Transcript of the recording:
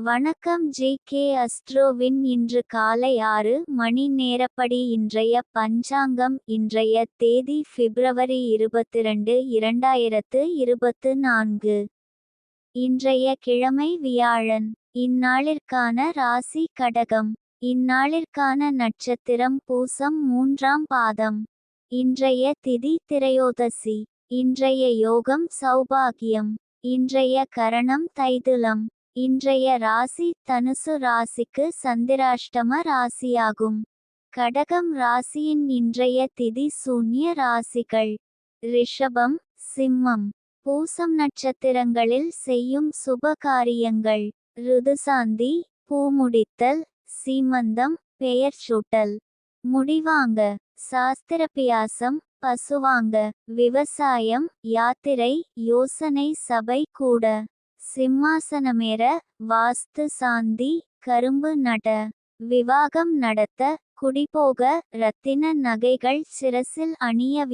வணக்கம் ஜே.கே. அஸ்ட்ரோவின் இன்று காலை 6 மணி நேரப்படி இன்றைய பஞ்சாங்கம். இன்றைய தேதி பிப்ரவரி 22, 2024. இன்றைய கிழமை வியாழன். இந்நாளிற்கான ராசி கடகம். இந்நாளிற்கான நட்சத்திரம் பூசம் 3ஆம் பாதம். இன்றைய திதி திரையோதசி. இன்றைய யோகம் சௌபாகியம். இன்றைய கரணம் தைதுலம். இன்றைய ராசி தனுசு ராசிக்கு சந்திராஷ்டம ராசியாகும். கடகம் ராசியின் இன்றைய திதி சூன்ய ராசிகள்: ரிஷபம், சிம்மம். பூசம் நட்சத்திரங்களில் செய்யும் சுப காரியங்கள்: ருதுசாந்தி, பூமுடித்தல், சீமந்தம், பெயர் சூட்டல், முடிவாங்க, சாஸ்திரபியாசம், பசுவாங்க, விவசாயம், யாத்திரை, யோசனை சபை கூட, சிம்மாசனமேற, வாஸ்து சாந்தி, கரும்பு நட, விவாகம் நடத்த, குடிபோக, இரத்தின நகைகள் சிரசில் அணிய,